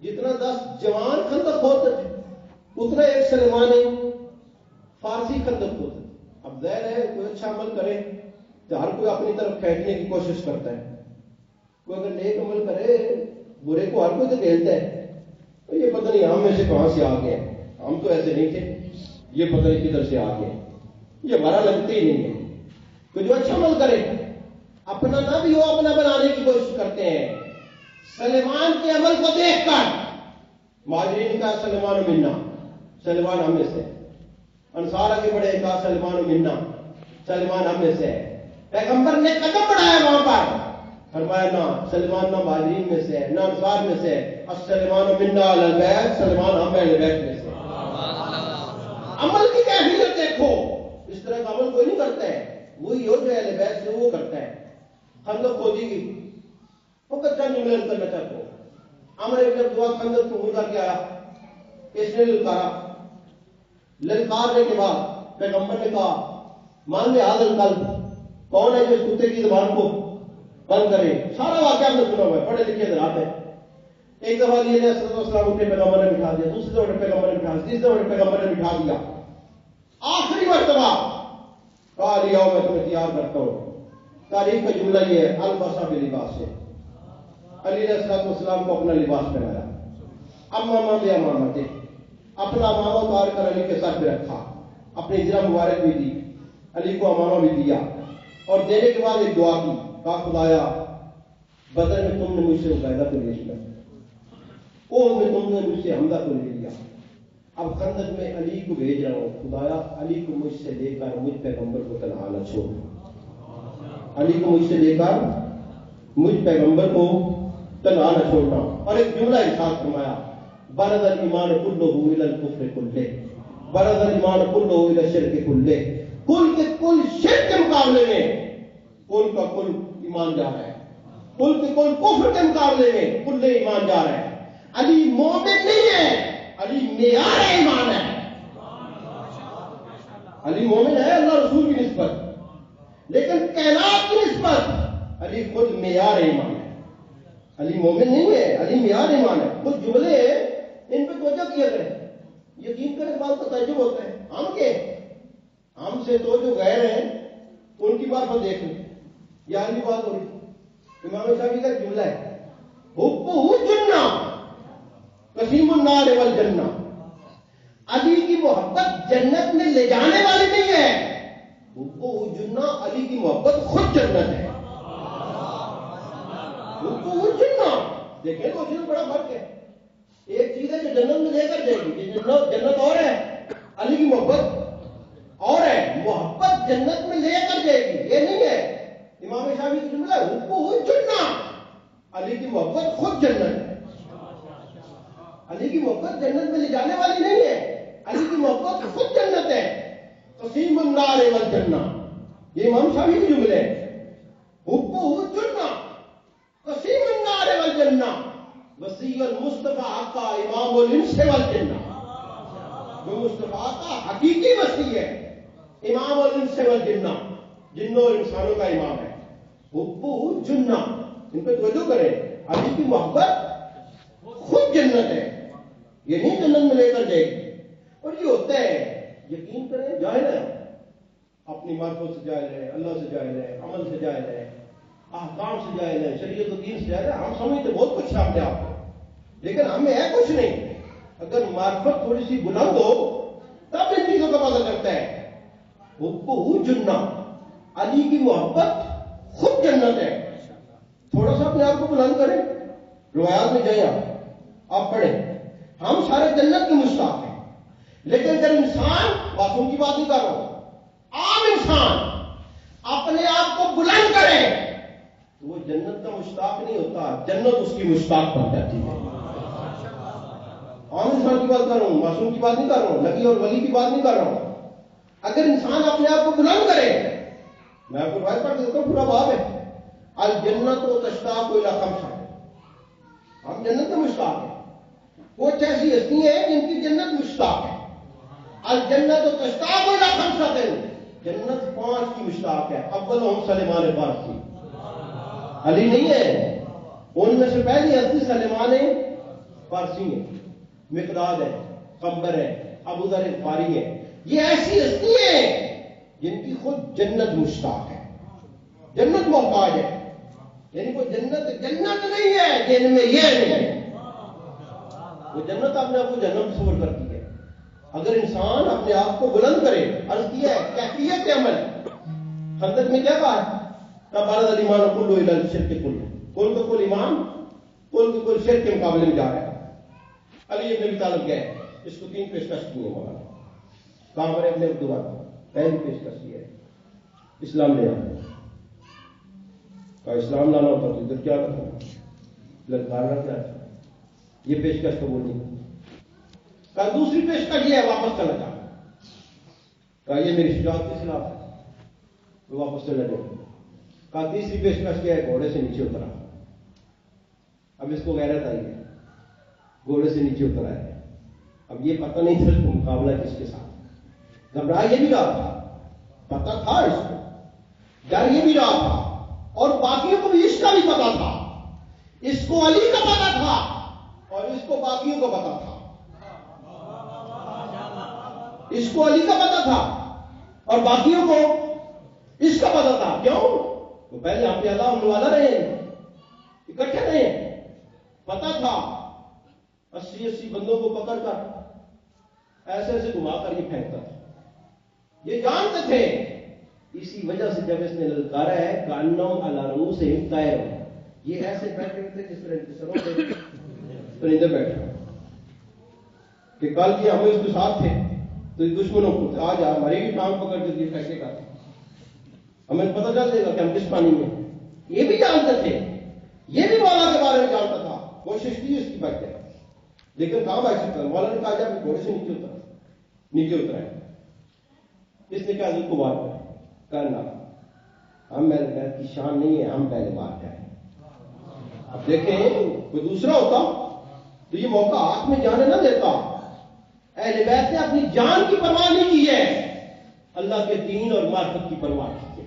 جتنا 10 جوان خندق کھودتے تھے اتنا ایک سلمان فارسی خندق کھودتے تھے. اب ظاہر ہے کوئی اچھا عمل کرے تو ہر کوئی اپنی طرف کھینچنے کی کوشش کرتا ہے. کوئی اگر نیک عمل کرے برے کو ہر کوئی تو کھیلتا ہے. یہ پتہ نہیں ہم میں سے کہاں سے آ گئے, ہم تو ایسے نہیں تھے, یہ پتہ نہیں کدھر سے آ گئے, یہ ہمارا لگتا ہی نہیں ہے. کوئی جو اچھا عمل کرے اپنا نہ بھی ہو اپنا بنانے کی کوشش کرتے ہیں. سلیمان کے عمل کو دیکھ کر مہاجرین کا سلمان منا, سلمان ہم میں سے. انصار آگے بڑھے کہا سلمان منا, سلمان ہم میں سے. پیغمبر نے قدم بڑھایا وہاں پر, فرمایا نہ سلمان نہ مہاجرین میں سے نہ انصار میں سے, السلمان منا علی البیت, سلمان ہم اہل بیت میں سے. عمل کی کیفیت دیکھو, اس طرح کا عمل کوئی نہیں کرتا ہے, وہی ہو جو اہل بیت سے وہ کرتا ہے. خندق کھودی گئی, فقط چند جملے کرنا چاہتا ہوں. عمر ابن عبد الوہاب خندق کو کھود کر کے آیا, اس نے للکارا. للکارنے کے بعد پیغمبر نے کہا مان لے حاضر قلب, کون ہے جو اس کتے کی زبان کو بند کرے. سارا واقعہ آپ نے سنا ہوا ہے, پڑھے لکھے حضرات ہیں. ایک دفعہ یہ علیہ السلام اٹھے, پیغمبر نے بٹھا دیا. دوسری دفعہ پیغمبر نے بٹھا دیا. تیسری دفعہ پیغمبر نے بٹھا دیا. آخری مرتبہ کہا لیا میں تمہیں تیار کرتا ہوں. تاریخ کا جملہ یہ ہے, البسا بلباس سے. علی علیہ السلام کو اپنا لباس پہنایا. امامہ بے امامہ تھے, اپنا امامہ اتار کر علی کے سر پہ رکھا, اپنی زرہ مبارک بھی دی, علی کو امامہ بھی دیا, اور دینے کے بعد ایک دعا کی, کہا خدایا بدر میں تم نے مجھ سے عقیدہ کو لے لیا, اوہ میں تم نے مجھ سے حمدہ کو لے لیا, اب خندق میں علی کو بھیج رہا ہوں, خدایا علی کو مجھ سے لے کر مجھ پیغمبر کو تنہا نہ چھوڑ. علی کو مجھ سے لے کر مجھ پیغمبر کو تنہا نہ چھوڑنا. اور ایک جملہ ارشاد فرمایا, برز الایمان کلہ الی الکفر کلہ, برز الایمان کلہ الی الشرک کلہ. کل کے کل شرک کے مقابلے میں کل کا کل ایمان جا رہا ہے, کل کے کل کفر کے مقابلے میں کل ایمان جا رہا ہے. علی مومن نہیں ہے, علی معیار ایمان ہے. علی مومن ہے اللہ رسول کی نسبت, لیکن کائنات کی نسبت علی خود معیار ایمان ہے. علی مومن نہیں ہے, علی معیار ایمان ہے. کچھ جملے ان پہ توجہ کیا کریں, یقین کریں بات کا تعجب ہوتا ہے. ہم سے تو جو غیر ہیں ان کی بات پر دیکھ لیں, یہاں کی بات ہو رہی. امام شافعی کا جملہ ہے, حبہ جنہ قسیم النار والجنہ. علی کی محبت جنت میں لے جانے والی نہیں ہے, حبہ جنہ علی کی محبت خود جنت ہے. حبہ جنہ دیکھیں تو اس میں بڑا فرق ہے. ایک چیز ہے جو جنت میں لے کر جائے گی, جنت اور ہے, علی کی محبت اور ہے. محبت جنت میں لے کر جائے گی, یہ نہیں ہے. امام شافعی کی جملہ ہے حبہ جنہ, علی کی محبت خود جنت ہے. علی کی محبت جنت میں لے جانے والی نہیں ہے, علی کی محبت خود جنت ہے. قسیم النار والجنہ, یہ امام شافعی کی جملے ہے. حبہ جنہ قسیم النار والجنہ, وصی المصطفیٰ کا امام الانس والجنہ. جو مصطفیٰ کا حقیقی وصی ہے, امام الانس والجنہ, جنوں اور انسانوں کا امام ہے. حبہ جنہ, ان پہ توجہ کریں. علی کی محبت خود جنت ہے, یہ نہیں جنت میں لے کر جائے گی. اور یہ ہوتا ہے, یقین کریں جاہل ہے, اپنی معرفت سے جاہل ہے, اللہ سے جاہل ہے, عمل سے جاہل ہے, احکام سے جاہل ہے, شریعت و دین سے جاہل ہے. ہم سمجھتے بہت کچھ اپنے آپ کو, لیکن ہمیں ہے کچھ نہیں. اگر معرفت تھوڑی سی بلند ہو تب ان چیزوں کا پتہ کرتا ہے. حبہ جنہ, علی کی محبت خود جنت ہے. تھوڑا سا اپنے آپ کو بلند کریں, روایات میں جائیں, آپ پڑھیں. ہم سارے جنت کے مشتاق ہیں, لیکن اگر انسان, معصوم کی بات نہیں کر رہا ہوں, عام انسان اپنے آپ کو بلند کرے تو وہ جنت کا مشتاق نہیں ہوتا, جنت اس کی مشتاق بن جاتی ہے. عام انسان کی بات کر رہا ہوں, معصوم کی بات نہیں کر رہا ہوں, نبی اور ولی کی بات نہیں کر رہا ہوں. اگر انسان اپنے آپ کو بلند کرے, میں آپ کو روایت پڑھ دیتا ہوں, پورا باب ہے, الجنت و تشتاق الی خمسہ, ہم جنت کے مشتاق ہیں. کچھ ایسی ہستی ہیں جن کی جنت مشتاق ہے. الجنت تشتاق الى خمسۃ، جنت 5 کی مشتاق ہے. اولهم سلیمان فارسی، علی نہیں ہے، ان میں سے پہلی ہستی سلیمان فارسی ہے، مقداد ہے، قمبر ہے، ابو ذر غفاری ہے. یہ ایسی ہستی ہیں جن کی خود جنت مشتاق ہے، جنت محتاج ہے. یعنی وہ جنت نہیں ہے جن میں یہ نہیں ہے. وہ جنت اپنے آپ کو جنت تصور کرتی ہے. اگر انسان اپنے آپ کو بلند کرے، عرض کیا ہے کیفیت عمل. خندق میں کیا کہا؟ بارد الایمان کلو الی الشرک کلو، کل تو کل ایمان، کل تو کل شرک کے مقابلے میں جا رہا ہے. علی ابن ابی طالب گئے، اس کو 3 پیشکش کی ہے مولانا. کہاں پر اپنے عبداللہ پہلی پیشکش کی ہے اسلام لے آنا. کہا اسلام لانا ہوتا تو ادھر کیا کرنا، للکار رکھنا ہے. یہ پیشکش قبول نہیں. کہا دوسری پیشکش یہ ہے واپس چلا جانا. کہا یہ میری شجاعت کے خلاف ہے، وہ واپس چلا جائے. کہا تیسری پیشکش کیا ہے؟ گھوڑے سے نیچے اترا. اب اس کو غیرت آئی ہے، گھوڑے سے نیچے اترا ہے. اب یہ پتہ نہیں تھا مقابلہ کس کے ساتھ. گھبرا یہ بھی رہا تھا، پتہ تھا اس کو، ڈر یہ بھی رہا تھا، اور باقیوں کو بھی اس کا بھی پتا تھا. اس کو علی کا پتا تھا اور اس کو باقیوں کو پتا تھا. اس کو علی کا پتا تھا اور باقیوں کو اس کا پتا تھا. کیوں؟ وہ پہلے آپ اللہ والا رہے، اکٹھے رہے. پتا تھا 80 بندوں کو پکڑ کر ایسے ایسے گھما کر یہ پھینکتا تھا. یہ جانتے تھے. اسی وجہ سے جب اس نے للکارا ہے کانم علی رؤوسہم طیر، یہ ایسے بیٹھے ہوتے جس طرح کے سروں پہ پرندے بیٹھے کہ کل کی ہم اس کے ساتھ تھے تو دشمنوں کو آج ہماری بھی ٹانگ پکڑ کے یہ پھینکے گا، ہمیں پتہ چل جائے گا کہ ہم کس پانی میں. یہ بھی جانتے تھے، یہ بھی مولا کے بارے میں جانتا تھا. کوشش کی اس کی بیٹھے، لیکن کہاں بیٹھ سکتا. مولا نے کہا جب گھوڑے سے نیچے اترا ہے. اس نے کہا حضرت کو بات کرنا، ہم میرے بیت کی شان نہیں ہے، ہم پہلے بات جائیں. اب دیکھیں کوئی دوسرا ہوتا تو یہ موقع ہاتھ میں جانے نہ دیتا. اہل بیت نے اپنی جان کی پرواہ نہیں کی ہے، اللہ کے دین اور معرفت کی پرواہ کی ہے.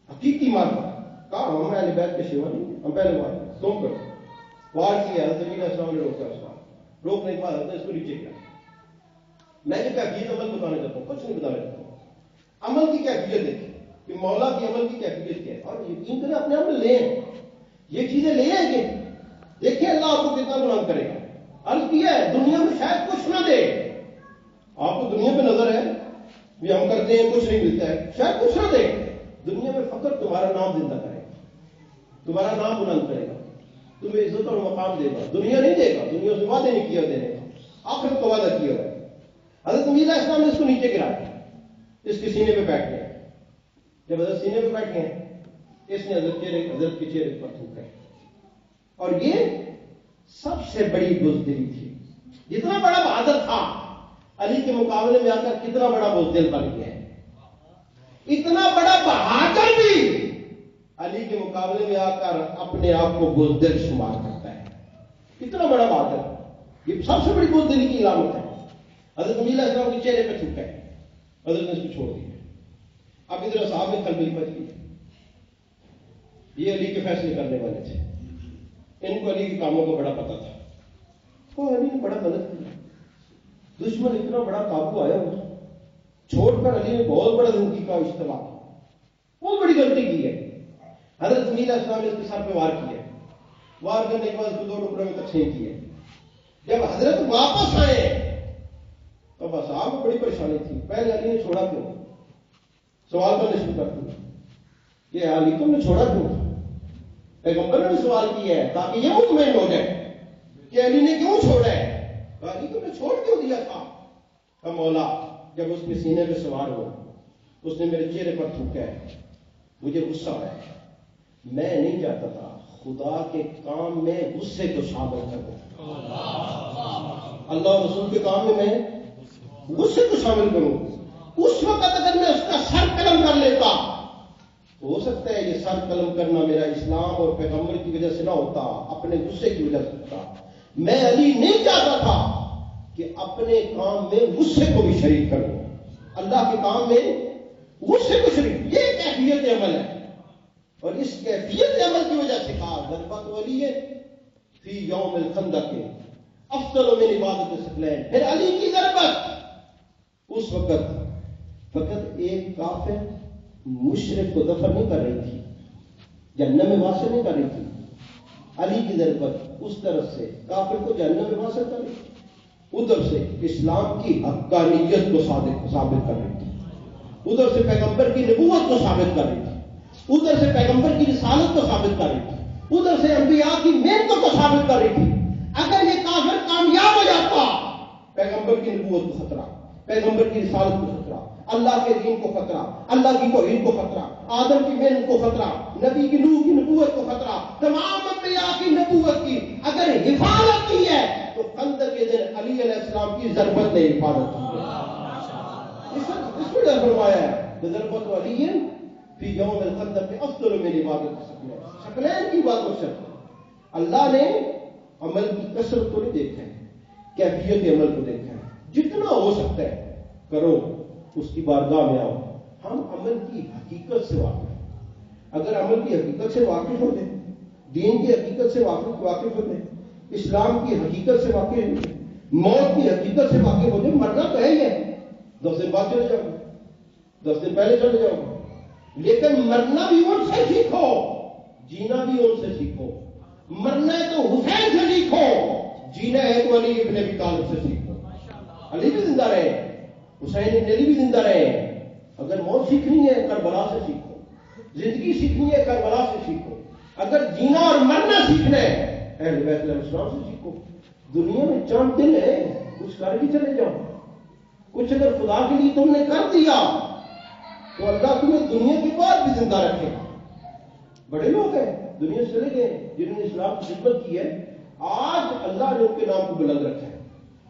حقیقی معرفت. کہا ہم اہل بیت کے سوا نہیں، ہم پہلے بات تم کرو. وار کیا حضرت علیہ السلام نے روکا. اس بات روکنے کے بعد حضرت اس کو نیچے کیا. میں نے کیفیت عمل بتانا چاہتا ہوں، کچھ نہیں بتانا چاہتا ہوں. عمل کی کیفیت دیکھیں کہ مولا کی عمل کی کیفیت کیا ہے، اور یقین کریں اپنے آپ میں لیں، یہ چیزیں لے آئیں گے. دیکھیں اللہ آپ کو کتنا بلند کرے گا. عرض کیا ہے دنیا میں شاید کچھ نہ دے. آپ کو دنیا پہ نظر ہے بھی ہم کرتے ہیں کچھ نہیں ملتا ہے، شاید کچھ نہ دے. دنیا میں فقط تمہارا نام زندہ کرے گا، تمہارا نام بلند کرے گا، تمہیں عزت اور مقام دے گا. دنیا نہیں دے گا، دنیا سے وعدے نہیں کیا دینے کا، آخرت کا وعدہ کیا ہوا ہے. حضرت نبی علیہ السلام نے اس کو نیچے گرایا، اس کے سینے پہ بیٹھ گئے. جب حضرت سینے پہ بیٹھ گئے اس نے حضرت کے چہرے پر تھوکا. اور یہ سب سے بڑی بزدلی تھی. جتنا بڑا بہادر تھا علی کے مقابلے میں آ کر کتنا بڑا بزدل بن گیا ہے. اتنا بڑا بہادر بھی علی کے مقابلے میں آ کر اپنے آپ کو بزدل شمار کرتا ہے. اتنا بڑا بہادر، یہ سب سے بڑی بزدلی کی علامت ہے. حضرت نبی علیہ السلام کے چہرے پہ تھوکا ہے، حضرت نے اس کو چھوڑ دیا. اب ادھر صاحب میں کلبی بچ گئی. یہ علی کے فیصلے کرنے والے تھے، ان کو علی کے کاموں کا بڑا پتا تھا. تو علی نے بڑا غلط کیا. دشمن اتنا بڑا قابو آیا ہوا چھوڑ کر علی نے بہت بڑا زندگی کا اجتماع، بہت بڑی غلطی کی ہے. حضرت نبی علیہ السلام نے اس کے سر پہ وار کیا. وار کرنے کے بعد اس کو 2 ٹکڑوں میں تقسیم کیے. جب حضرت واپس آئے تو بس آپ کو بڑی پریشانی تھی. پہلے علی نے چھوڑا کیوں؟ سوال کرنے شروع کر دیا کہ علی تم نے چھوڑا کیوں؟ پیغمبر نے سوال کیا ہے تاکہ یہ مطمئن ہو جائے کہ علی نے کیوں چھوڑا ہے. علی تم نے چھوڑ کیوں دیا تھا؟ کہ مولا جب اس کے سینے پہ سوار ہوا اس نے میرے چہرے پر تھوکا ہے، مجھے غصہ آیا. میں نہیں چاہتا تھا خدا کے کام میں غصے کو شامل کر دوں. اللہ رسول کے کام میں غصے کو شامل کروں. اس وقت اگر میں اس کا سر قلم کر لیتا تو ہو سکتا ہے یہ سر قلم کرنا میرا اسلام اور پیغمبر کی وجہ سے نہ ہوتا، اپنے غصے کی وجہ سے ہوتا. میں علی نہیں چاہتا تھا کہ اپنے کام میں غصے کو بھی شریک کر دو، اللہ کے کام میں غصے کو شریک، یہ کیفیت عمل ہے۔ اور اس کیفیت عمل کی وجہ سے کہا ضربت ولی فی یوم الخندق افضل من عبادت الثقلین۔ پھر علی کی ضربت اس وقت فقط ایک کافر مشرک کو دفن نہیں کر رہی تھی، جہنم میں واصل نہیں کر رہی تھی، علی کی ضربت اس طرف سے کافر کو جہنم میں واصل کر رہی تھی، ادھر سے اسلام کی حقانیت کو ثابت کر رہی تھی، ادھر سے پیغمبر کی نبوت کو ثابت کر رہی تھی، ادھر سے پیغمبر کی رسالت کو ثابت کر رہی تھی، ادھر سے انبیاء کی محنتوں کو ثابت کر رہی تھی۔ اگر یہ کافر کامیاب ہو جاتا، پیغمبر کی نبوت کو خطرہ، پیغمبر کی رسالت کو خطرہ، اللہ کے دین کو خطرہ، اللہ کی توحید کو خطرہ، آدم کی محنت کو خطرہ، نبی کی نوح کی نبوت کو خطرہ، تمام انبیاء کی نبوت کی اگر حفاظت کی ہے تو خندق کے دن علی علیہ السلام کی ضربت نے حفاظت کی ہے۔ اس کو فرمایا ہے ضربت علی فی یوم الخندق افضل من عبادت الثقلین، ثقلین کی عبادت سے اللہ نے عمل کی کثرت کو نہیں دیکھا ہے، کیفیت عمل کو دیکھا ہے۔ جتنا ہو سکتا ہے کرو، اس کی بارگاہ میں آؤ۔ ہم عمل کی حقیقت سے واقف ہیں، اگر عمل کی حقیقت سے واقف ہو جائے، دین کی حقیقت سے واقف ہو جائے، اسلام کی حقیقت سے واقف ہو جائے، موت کی حقیقت سے واقف ہو جائے، مرنا تو ہے ہی ہے، 10 دن بعد چلے جاؤ، 10 دن پہلے چلے جاؤ، لیکن مرنا بھی ان سے سیکھو، جینا بھی ان سے سیکھو۔ مرنا ہے تو حسین سے سیکھو، جینا ہے تو علی ابن ابی طالب سے سیکھو۔ علی بھی زندہ رہے، حسین ابن علی بھی زندہ رہے۔ اگر موت سیکھنی ہے کربلا سے سیکھو، زندگی سیکھنی ہے کربلا سے سیکھو، اگر جینا اور مرنا سیکھنا ہے اہل بیت علیہ السلام سے سیکھو۔ دنیا میں چند دن ہے، کچھ کر کے چلے جاؤ، کچھ اگر خدا کے لیے تم نے کر دیا تو اللہ تمہیں دنیا کے بعد بھی زندہ رکھے گا۔ بڑے لوگ ہیں دنیا سے چلے گئے جنہوں نے اسلام کی خدمت کی ہے، آج اللہ نے ان کے نام کو بلند رکھا ہے۔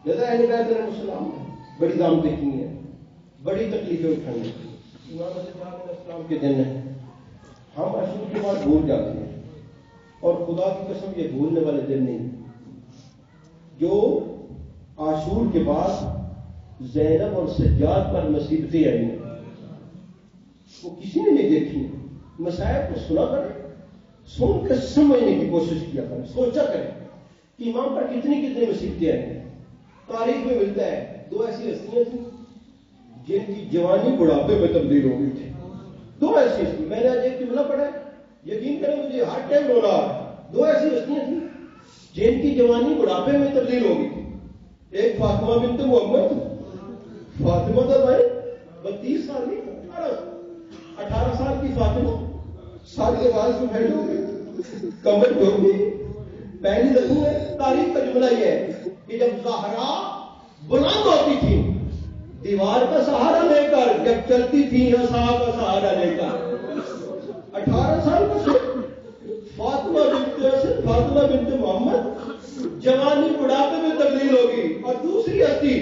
جیسا اہل بیت علیہ السلام نے بڑی دعوتیں کی ہیں، بڑی تکلیفیں اٹھائی ہیں۔ امام علیہ السلام کے دن ہے، ہم عاشور کے بعد بھول جاتے ہیں، اور خدا کی قسم یہ بھولنے والے دن نہیں۔ جو عاشور کے بعد زینب اور سجاد پر مصیبتیں آئی ہیں وہ کسی نے نہیں دیکھی۔ مسائل کو سنا کریں، سن کر سمجھنے کی کوشش کیا کریں، سوچا کریں کہ امام پر کتنی مصیبتیں آئی ہیں۔ تاریخ میں ملتا ہے 2 ایسی ہستیاں تھیں جن کی جوانی بڑھاپے میں تبدیل ہو گئی تھی۔ 2 ایسی ہستیاں، میں نے آج ایک جملہ پڑھا ہے، یقین کریں مجھے ہر ٹائم رونا آ رہا ہے۔ 2 ایسی ہستیاں تھیں جن کی جوانی بڑھاپے میں تبدیل ہو گئی تھی۔ ایک فاطمہ بنت محمد، فاطمہ کا بھائی 32 سال کی، 18 سال کی فاطمہ، سارے بال سے پھیلے ہو گئے، کمر جھک گئی، پہلی دفعہ ہے۔ تاریخ کا جملہ یہ ہے کہ جب زہرا بلند ہوتی تھی دیوار کا سہارا لے کر، جب چلتی تھی عصا کا سہارا لے کر، 18 سال کا فاطمہ بنت محمد جوانی بڑھاپے میں تبدیل ہوگی۔ اور دوسری ہستی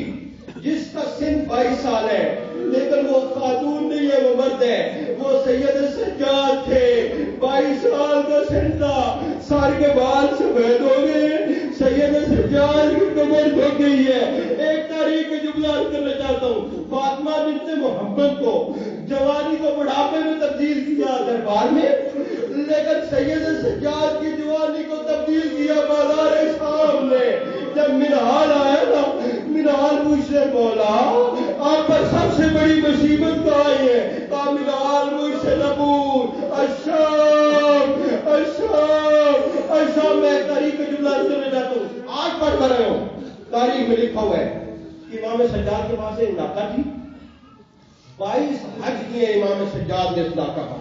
جس کا سن 22 سال ہے لیکن وہ خاتون نہیں ہے، وہ مرد ہے، وہ سید سجاد تھے، 22 سال کا سن تھا، سر کے بال سفید ہو گئے، سید سجاد کی کمر جھک گئی ہے۔ ایک تاریخ کا جملہ عرض کرنا چاہتا ہوں، فاطمہ بنت محمد کو جوانی کو بڑھاپے میں تبدیل کیا دربار میں، لیکن سید سجاد کی جوانی کو تبدیل کیا بازار شام نے۔ جب منہال آیا نا، منہال مجھ سے بولا آپ پر سب سے بڑی مصیبت کا آئی ہے، کہا منہال مجھ سے نہ پوچھ، الشام میں تاریخ کا جملہ کرنا چاہتا ہوں، آج پڑھ کر رہے ہوں، تاریخ میں لکھا ہوا ہے کہ امام سجاد کے پاس ایک ناکہ تھی، 22 حج کیے امام سجاد نے اس ناکہ کا،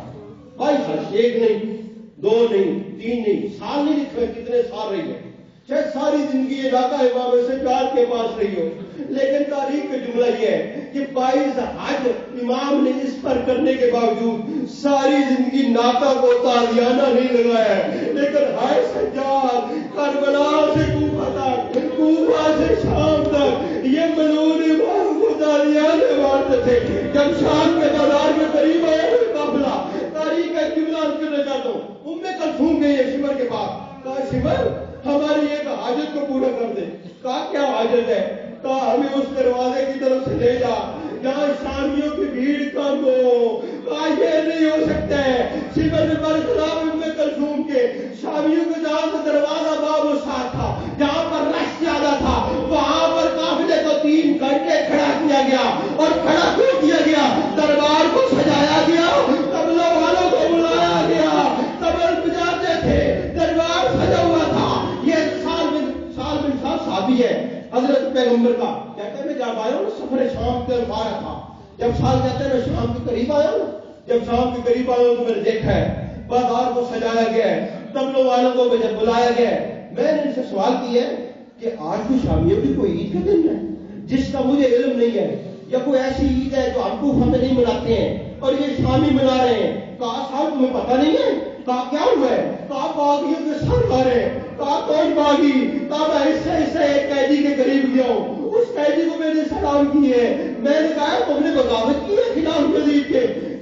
22 حج، 1 نہیں 2 نہیں 3 نہیں، سال نہیں لکھے کتنے سال رہی ہے، شاید ساری زندگی یہ علاقہ امام سجاد کے پاس رہی ہو، لیکن تاریخ کا جملہ یہ ہے کہ 22 حج امام نے اس پر کرنے کے باوجود ساری زندگی ناکہ کو تازیانہ نہیں لگایا ہے، لیکن ہائے سجاد کربلا سے کوفہ تک، کوفہ سے شام تک یہ ملعون امام کو تازیانے مارتے تھے۔ جب شام کے بازار میں قریب آیا قافلہ، تاریخ کا جملہ کرنا چاہتا ہوں، کلثوم گئی ہے شمر کے پاس، کہا شمر ہماری ایک حاجت کو پورا کر دے۔ کہا کیا حاجت ہے؟ کہا جب سال جاتے ہیں میں شام کے قریب آیا ہوں، جب شام کے قریب آیا ہوں تو میں نے دیکھا ہے بازار کو سجایا گیا ہے، تبلوں والوں کو مجھے بلایا گیا ہے۔ میں نے ان سے سوال کیا ہے کہ آج تو شامیوں کی کوئی عید کا دن ہے جس کا مجھے علم نہیں ہے، یا کوئی ایسی عید ہے جو ہم کوفہ میں نہیں مناتے ہیں اور یہ شامی منا رہے ہیں؟ کہا صاحب تمہیں پتہ نہیں ہے؟ کہا کیا ہوا ہے؟ کہا باغیوں کے سر مارے۔ کہا کون باغی؟ کہا میں اس سے ایک قیدی کے قریب گیا ہوں، اس قیدی کو میں نے سلام کیے، میں نے کہا تم نے بغاوت کی ہے خلاف یزید کے؟